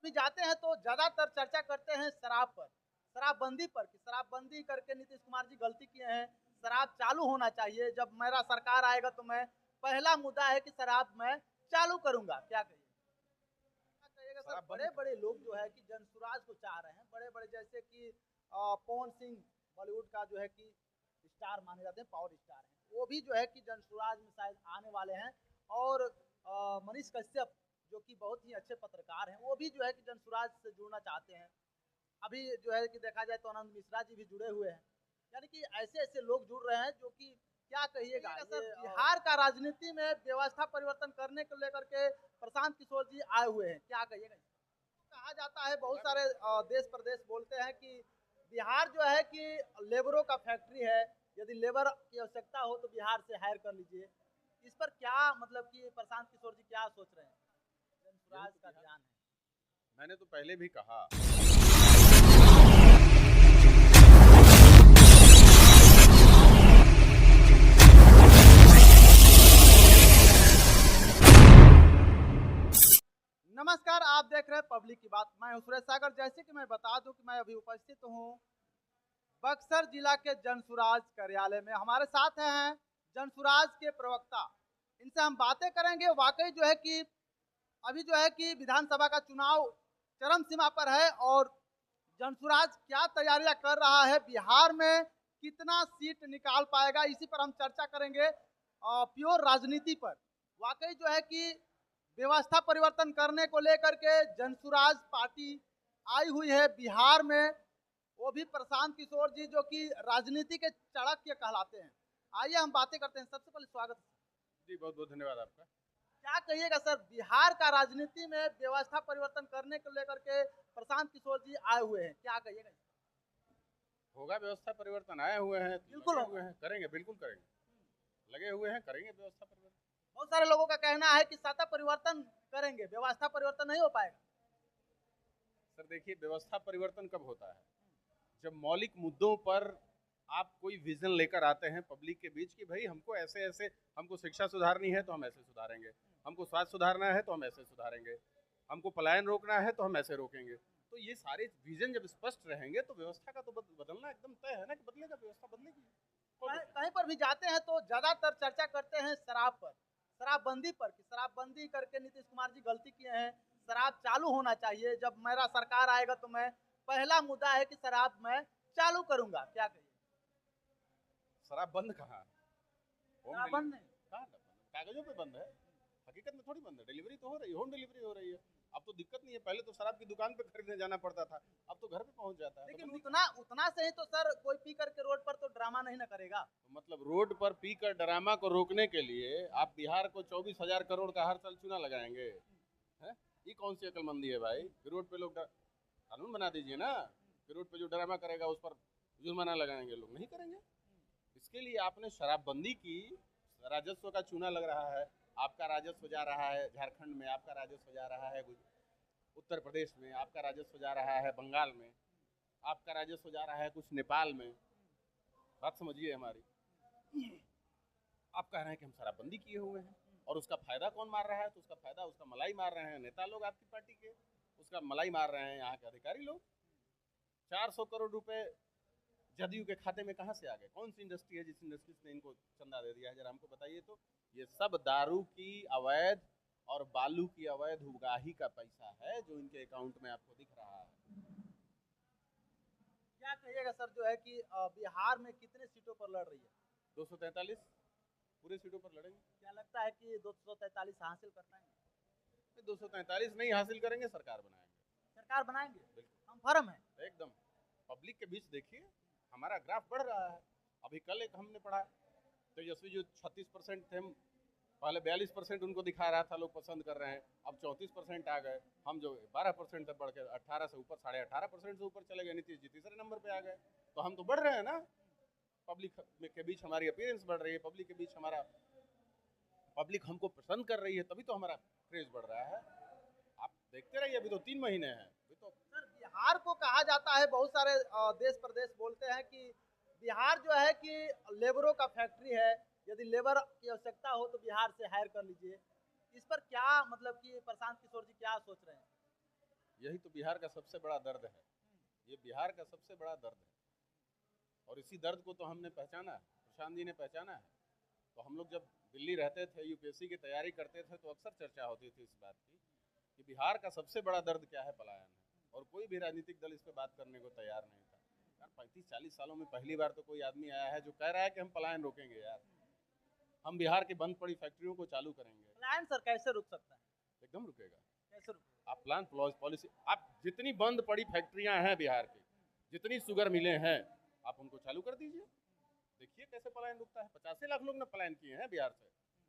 भी जाते हैं तो ज्यादातर चर्चा करते हैं शराब पर, शराबबंदी पर कि शराबबंदी करके नीतीश कुमार जी गलती किए हैं। शराब चालू होना चाहिए, जब मेरा सरकार आएगा तो मैं पहला मुद्दा है कि शराब मैं चालू करूंगा। क्या कहिएगा सर? शराब बड़े बंद बड़े लोग जो है कि जनसुराज को चाह रहे हैं, बड़े बड़े जैसे कि पवन सिंह बॉलीवुड का जो है कि स्टार माने जाते हैं, पावर स्टार हैं, वो भी जो है कि जनसुराज में शायद आने वाले हैं। और मनीष कश्यप जो कि बहुत ही अच्छे पत्रकार हैं, वो भी जो है कि जनसुराज से जुड़ना चाहते हैं। अभी जो है कि देखा जाए तो आनंद मिश्रा जी भी जुड़े हुए हैं। यानी कि ऐसे ऐसे लोग जुड़ रहे हैं जो कि क्या कहिएगा सर, बिहार का राजनीति में व्यवस्था परिवर्तन करने को लेकर के प्रशांत किशोर जी आए हुए हैं, क्या कहिएगा? कहा जाता है, बहुत सारे देश प्रदेश बोलते हैं कि बिहार जो है कि लेबरों का फैक्ट्री है, यदि लेबर की आवश्यकता हो तो बिहार से हायर कर लीजिए। इस पर क्या मतलब कि प्रशांत किशोर जी क्या सोच रहे हैं? यही जनसुराज तो का बिहार ध्यान है। मैंने तो पहले भी कहा। नमस्कार, आप देख रहे हैं पब्लिक की बात। मैं हूं सुरेश सागर। जैसे कि मैं बता दूं कि मैं अभी उपस्थित हूं बक्सर जिला के जनसुराज कार्यालय में। हमारे साथ हैं जनसुराज के प्रवक्ता, इनसे हम बातें करेंगे। वाकई जो है कि अभी जो है कि विधानसभा का चुनाव चरम सीमा पर है और जनसुराज क्या तैयारियां कर रहा है, बिहार में कितना सीट निकाल पाएगा, इसी पर हम चर्चा करेंगे। प्योर राजनीति पर वाकई जो है कि व्यवस्था परिवर्तन करने को लेकर के जनसुराज पार्टी आई हुई है बिहार में, वो भी प्रशांत किशोर जी जो कि राजनीति के चाणक्य कहलाते हैं। आइए हम बातें करते हैं। सबसे पहले स्वागत है। जी, बहुत बहुत धन्यवाद आपका। क्या कहिएगा सर, बिहार का राजनीति में व्यवस्था परिवर्तन करने को लेकर के प्रशांत किशोर जी आए हुए हैं, क्या कहिएगा? होगा व्यवस्था परिवर्तन, आए हुए हैं तो बिल्कुल लगे होगा। हुए हैं, करेंगे, बिल्कुल करेंगे। लगे हुए हैं, करेंगे व्यवस्था परिवर्तन। बहुत सारे लोगों का कहना है कि सत्ता परिवर्तन करेंगे, व्यवस्था परिवर्तन नहीं हो पाएगा। सर देखिए, व्यवस्था परिवर्तन कब होता है? जब मौलिक मुद्दों पर आप कोई विजन लेकर आते हैं पब्लिक के बीच कि भाई हमको ऐसे ऐसे, हमको शिक्षा सुधारनी है तो हम ऐसे सुधारेंगे, हमको स्वास्थ्य सुधारना है तो हम ऐसे सुधारेंगे, हमको पलायन रोकना है तो हम ऐसे रोकेंगे। तो ये सारे विजन जब स्पष्ट रहेंगे तो व्यवस्था का तो बदलना एकदम तय है ना कि बदलेगा, व्यवस्था बदलेगी। कहीं पर भी जाते हैं तो ज्यादातर चर्चा करते हैं शराब पर, शराबबंदी पर कि शराबबंदी करके नीतीश कुमार जी गलती किए हैं। शराब चालू होना चाहिए, जब मेरा सरकार आएगा तो मैं पहला मुद्दा है कि शराब मैं चालू करूंगा। क्या कहिए? शराब बंद कहाँ है? होम शराब बंद डिलीवरी नहीं। कहाँ? कागजों पे बंद है, हकीकत में थोड़ी बंद है। डिलीवरी तो हो रही है, होम डिलीवरी हो रही है। अब तो दिक्कत नहीं है, पहले तो शराब की दुकान पे खरीदने जाना पड़ता था, अब तो घर पे पहुंच जाता है। तो लेकिन बंदी उतना उतना से ही तो सर, कोई पी करके रोड पर तो ड्रामा नहीं ना करेगा। तो मतलब रोड पर पी कर ड्रामा को रोकने के लिए आप बिहार को 24,000 करोड़ का हर साल चूना लगाएंगे? हैं? ये कौन सी अकलमंदी है भाई? कि रोड पे लोग कानून बना दीजिए ना कि रोड पे जो ड्रामा करेगा उस पर जुर्माना लगाएंगे। लोग नहीं करेंगे। इसके लिए आपने शराबबंदी की, राजस्व का चूना लग रहा है। आपका राजस्व जा रहा है झारखंड में, आपका राजस्व जा रहा है उत्तर प्रदेश में, आपका राजस्व जा रहा है बंगाल में, आपका राजस्व जा रहा है कुछ नेपाल में। बात समझिए हमारी। आप कह रहे हैं कि हम शराबबंदी किए हुए हैं और उसका फायदा कौन मार रहा है? तो उसका फायदा, उसका मलाई मार रहे हैं नेता लोग आपकी पार्टी के, उसका मलाई मार रहे हैं यहाँ के अधिकारी लोग। 400 करोड़ रुपए जदयू के खाते में कहाँ से आ गए? कौन सी इंडस्ट्री है जिस इंडस्ट्री ने इनको चंदा दे दिया है? जरा हमको बताइए। तो ये सब दारू की अवैध और बालू की अवैध उगाही का पैसा है जो इनके अकाउंट में आपको दिख रहा है। क्या कहिएगा सर, जो है कि बिहार में कितने सीटों पर लड़ रही है? 243 पूरे सीटों पर लड़ेंगे। क्या लगता है कि 243 हासिल कर पाएंगे? 243 नहीं हासिल करेंगे, सरकार बनाएंगे। सरकार बनाएंगे, बिल्कुल, हम फर्म है। एकदम। पब्लिक के बीच देखिए, हमारा ग्राफ बढ़ रहा है। अभी कल एक हमने पढ़ा, तेजस्वी जो 36% थे, पहले 42% उनको दिखा रहा था लोग पसंद कर रहे हैं, अब 34% आ गए। हम जो 12% तक बढ़ के 18 से ऊपर, 18.5% से ऊपर चले गए। नीतीश जी तीसरे नंबर पे आ गए। तो हम तो बढ़ रहे हैं ना। पब्लिक के बीच हमारी अपीयरेंस बढ़ रही है, पब्लिक के बीच हमारा, पब्लिक हमको पसंद कर रही है, तभी तो हमारा क्रेज बढ़ रहा है। आप देखते रहिए, अभी तो 3 महीने हैं, अभी तो। सर बिहार को कहा जाता है, बहुत सारे देश प्रदेश बोलते हैं कि बिहार जो है कि लेबरों का फैक्ट्री है, यदि लेबर की आवश्यकता हो तो बिहार से हायर कर लीजिए। इस पर क्या मतलब कि प्रशांत किशोर जी क्या सोच रहे हैं? यही तो बिहार का सबसे बड़ा दर्द है, ये बिहार का सबसे बड़ा दर्द है। और इसी दर्द को तो हमने पहचाना है, प्रशांत जी ने पहचाना है। तो हम लोग जब दिल्ली रहते थे, यूपीएससी की तैयारी करते थे, तो अक्सर चर्चा होती थी इस बात की कि बिहार का सबसे बड़ा दर्द क्या है, पलायन है। और कोई भी राजनीतिक दल इस पर बात करने को तैयार नहीं था। यार 35-40 सालों में पहली बार तो कोई आदमी आया है जो कह रहा है कि हम पलायन रोकेंगे। यार हम बिहार की बंद पड़ी फैक्ट्रियों को चालू करेंगे। पलायन सर कैसे रुक सकता है? एकदम रुकेगा। कैसे रुकेगा? आप प्लान पॉलिसी, आप जितनी बंद पड़ी फैक्ट्रियां हैं बिहार की, जितनी शुगर मिले हैं, आप उनको चालू कर दीजिए। देखिए कैसे पलायन रुकता है। 85 लाख लोग ने पलायन किए हैं बिहार से।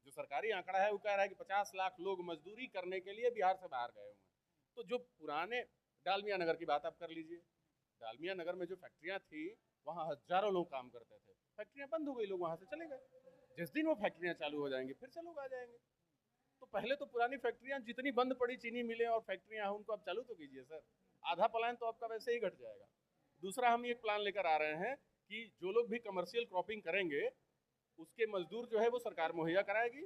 जो सरकारी आंकड़ा है वो कह रहा है कि 50 लाख लोग मजदूरी करने के लिए बिहार से बाहर गए हुए हैं। तो जो पुराने डालमिया नगर की बात आप कर लीजिए, डालमिया नगर में जो फैक्ट्रियां थी वहाँ हजारों लोग काम करते थे, फैक्ट्रियां बंद हो गई, लोग वहाँ से चले गए। जिस दिन वो फैक्ट्रियां चालू हो जाएंगी फिर से लोग आ जाएंगे। तो पहले तो पुरानी फैक्ट्रियां जितनी बंद पड़ी चीनी मिलें और फैक्ट्रियां हैं उनको आप चालू तो कीजिए सर। आधा पलायन तो आपका वैसे ही घट जाएगा। दूसरा, हम एक प्लान लेकर आ रहे हैं कि जो लोग भी कमर्शियल क्रॉपिंग करेंगे उसके मजदूर जो है वो सरकार मुहैया कराएगी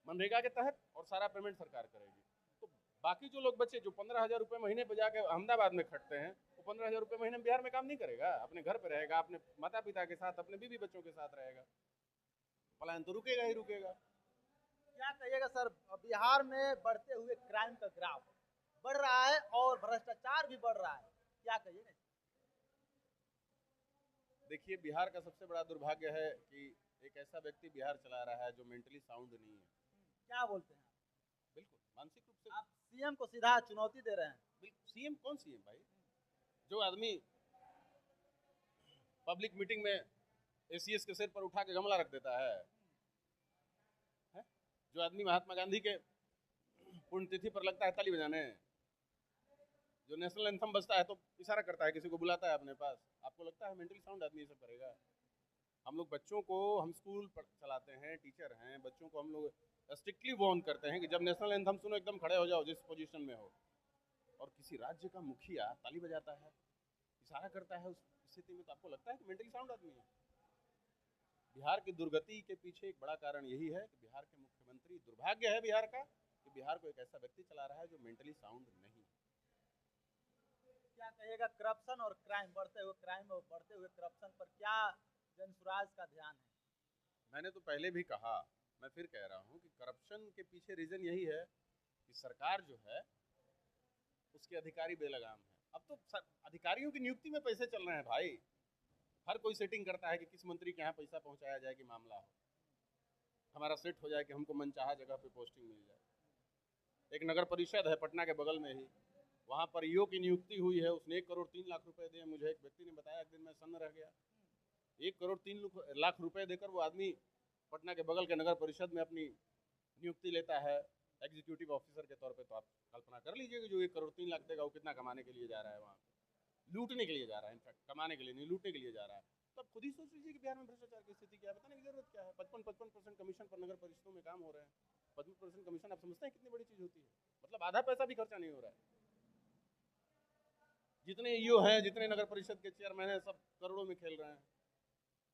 मनरेगा के तहत, और सारा पेमेंट सरकार करेगी। तो बाकी जो लोग बच्चे जो 15,000 रुपये महीने पे जाके अहमदाबाद में खटते हैं, वो 15,000 रुपये महीने में बिहार में काम नहीं करेगा, अपने घर पे रहेगा, अपने माता पिता के साथ, अपने बीवी बच्चों के साथ रहेगा। पलायन तो रुकेगा ही रुकेगा। क्या कहिएगा सर, बिहार में बढ़ते हुए क्राइम का ग्राफ बढ़ रहा है और भ्रष्टाचार भी बढ़ रहा है, क्या कहिएगा? देखिए बिहार का सबसे बड़ा दुर्भाग्य है कि एक ऐसा व्यक्ति बिहार चला रहा है जो मेंटली साउंड नहीं है। क्या बोलते हैं? बिल्कुल मानसिक रूप से। आप सीएम को सीधा चुनौती दे रहे हैं? बिल्कुल। सीएम कौन सीएम भाई? जो आदमी पब्लिक मीटिंग में एसीएस के सिर पर उठा के गमला रख देता है? जो आदमी महात्मा गांधी के पुण्यतिथि पर लगता है ताली बजाने, जो नेशनल एंथम बजता है तो इशारा करता है, किसी को बुलाता है अपने पास, आपको लगता है मेंटली साउंड आदमी ये सब करेगा? हम लोग बच्चों को, हम स्कूल चलाते हैं, टीचर हैं, बच्चों को हम लोग स्ट्रिक्टली वार्न करते हैं कि जब नेशनल एंथम सुनो एकदम खड़े हो जाओ जिस पोजीशन में हो। और किसी राज्य का मुखिया ताली बजाता है, इशारा करता है, उस स्थिति में तो आपको लगता है कि मेंटली साउंड आदमी है? बिहार की दुर्गति के पीछे एक बड़ा कारण यही है कि बिहार के मुख्यमंत्री, दुर्भाग्य है बिहार का कि बिहार को एक ऐसा व्यक्ति चला रहा है जो मेंटली साउंड नहीं। क्या कहिएगा करप्शन और क्राइम, बढ़ते हुए क्राइम और बढ़ते हुए करप्शन पर क्या जनसुराज का ध्यान है? मैंने तो पहले भी कहा, मैं फिर कह रहा हूँ कि करप्शन के पीछे रीजन यही है कि सरकार जो है उसके अधिकारी बेलगाम है। अब तो अधिकारियों की नियुक्ति में पैसे चल रहे हैं भाई। हर कोई सेटिंग करता है कि किस मंत्री के यहाँ पैसा पहुंचाया जाए कि मामला हो, हमारा सेट हो जाए कि हमको मनचाहा जगह पे पोस्टिंग मिल जाए। एक नगर परिषद है पटना के बगल में ही, वहाँ पर ईओ की नियुक्ति हुई है, उसने 1 करोड़ 3 लाख रुपए दिए। मुझे एक व्यक्ति ने बताया, एक दिन मैं सन्न रह गया। 1 करोड़ 3 लाख रुपए देकर वो आदमी पटना के बगल के नगर परिषद में अपनी नियुक्ति लेता है एग्जीक्यूटिव ऑफिसर के तौर पे। तो आप कल्पना कर लीजिए कि जो 1 करोड़ 3 लाख देगा वो कितना कमाने के लिए जा रहा है, वहाँ लूटने के लिए जा रहा है। इनफैक्ट कमाने के लिए नहीं, लूटने के लिए जा रहा है। तो आप खुद ही सोच लीजिए कि बिहार में भ्रष्टाचार की स्थिति क्या है, बताने की जरूरत क्या है। 55% कमीशन पर नगर परिषदों में काम हो रहे हैं। 55% कमीशन आप समझते हैं कितनी बड़ी चीज होती है? मतलब आधा पैसा भी खर्चा नहीं हो रहा है। जितने ईओ हैं, जितने नगर परिषद के चेयरमैन हैं, सब करोड़ों में खेल रहे हैं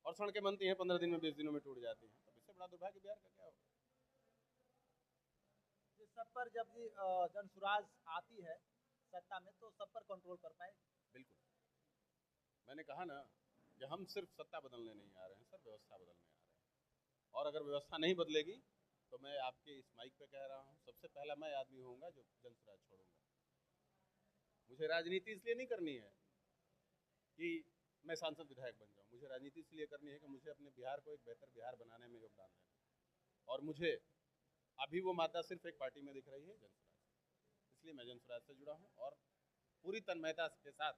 और सड़कें बनती हैं 15 दिन में, 20 दिनों में टूट जाती हैं। तब इससे बड़ा दुर्भाग्य बिहार का क्या होगा? इस सब पर जब जनसुराज आती है सत्ता में तो सब पर कंट्रोल कर पाएगी? बिल्कुल। मैंने कहा ना कि हम सिर्फ सत्ता बदलने नहीं आ रहे हैं सर, व्यवस्था बदलने आ रहे हैं। और अगर व्यवस्था नहीं बदलेगी तो मैं आपके इस माइक पे कह रहा हूँ, सबसे पहला मैं आदमी होऊंगा जो जनसुराज छोड़ूंगा। मुझे राजनीति इसलिए नहीं करनी है कि मैं सांसद विधायक बन जाऊँ, मुझे राजनीति इसलिए करनी है कि मुझे अपने बिहार को एक बेहतर बिहार बनाने में योगदान देना है। और मुझे अभी वो मादा सिर्फ एक पार्टी में दिख रही है, जनसुराज। इसलिए मैं जनसुराज से जुड़ा हूँ और पूरी तन्मयता के साथ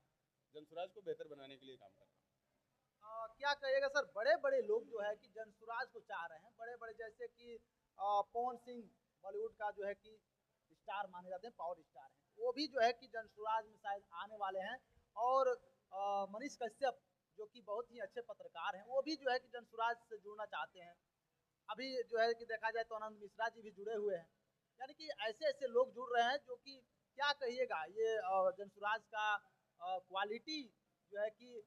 जनसुराज को बेहतर बनाने के लिए काम कर रहा हूँ। क्या कहिएगा सर, बड़े बड़े लोग जो है कि जनसुराज को चाह रहे हैं, बड़े बड़े जैसे कि पवन सिंह बॉलीवुड का जो है कि स्टार माने जाते हैं, पावर स्टार हैं, वो भी जो है कि जनसुराज में शायद आने वाले हैं। और मनीष कश्यप जो कि बहुत ही अच्छे पत्रकार हैं, वो भी जो है कि जनसुराज से जुड़ना चाहते हैं। अभी जो है कि देखा जाए तो आनंद मिश्रा जी भी जुड़े हुए हैं। यानी कि ऐसे ऐसे लोग जुड़ रहे हैं जो कि क्या कहिएगा, ये जनसुराज का क्वालिटी जो है कि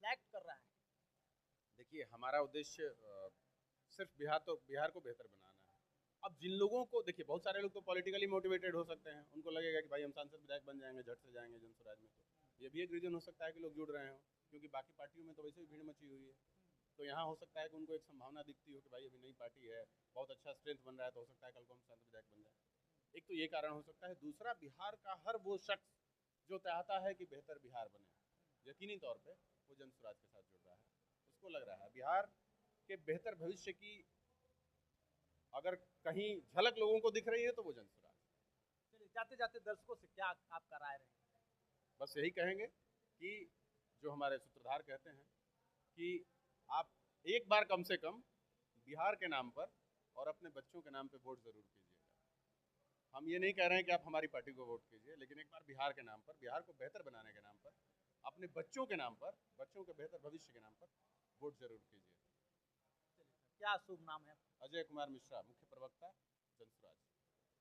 फ्लैक्ट कर रहा है। देखिए हमारा उद्देश्य सिर्फ बिहार को बेहतर बनाना है। अब जिन लोगों को देखिए, बहुत सारे लोग तो पॉलिटिकली मोटिवेटेड हो सकते हैं, उनको लगेगा कि भाई हम सांसद विधायक बन जाएंगे, झट से जाएंगे जनस्वराज में, तो ये भी एक रीजन हो सकता है कि लोग जुड़ रहे हो, क्योंकि बाकी पार्टियों में तो वैसे भी भीड़ मची हुई है। तो यहाँ हो सकता है कि उनको एक संभावना दिखती हो कि भाई अभी नई पार्टी है, बहुत अच्छा स्ट्रेंथ बन रहा है, तो हो सकता है कल को हम सांसद विधायक बन जाए। एक तो ये कारण हो सकता है। दूसरा, बिहार का हर वो शख्स जो चाहता है कि बेहतर बिहार बने, यकीनी तौर पे वो जनस्वराज के साथ जुड़ रहा है। उसको लग रहा है बिहार के बेहतर भविष्य की अगर कहीं झलक लोगों को दिख रही है तो वो जनस्वराज। चलिए, जाते जाते दर्शकों से क्या आपका राय रहेगा? बस यही कहेंगे कि जो हमारे सूत्रधार कहते हैं कि आप एक बार कम से कम बिहार के नाम पर और अपने बच्चों के नाम पे वोट जरूर कीजिएगा। हम ये नहीं कह रहे हैं कि आप हमारी पार्टी को वोट कीजिए, लेकिन एक बार बिहार के नाम पर, बिहार को बेहतर बनाने के नाम पर, अपने बच्चों के नाम पर, बच्चों के बेहतर भविष्य के नाम पर वोट जरूर कीजिए। क्या शुभ नाम है? अजय कुमार मिश्रा, मुख्य प्रवक्ता, जनस्वराज।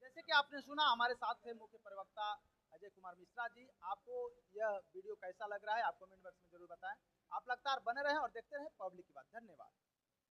जैसे कि आपने सुना, हमारे साथ थे मुख्य प्रवक्ता अजय कुमार मिश्रा जी। आपको यह वीडियो कैसा लग रहा है आप कमेंट बॉक्स में जरूर बताएं। आप लगातार बने रहें और देखते रहें पब्लिक की बात। धन्यवाद।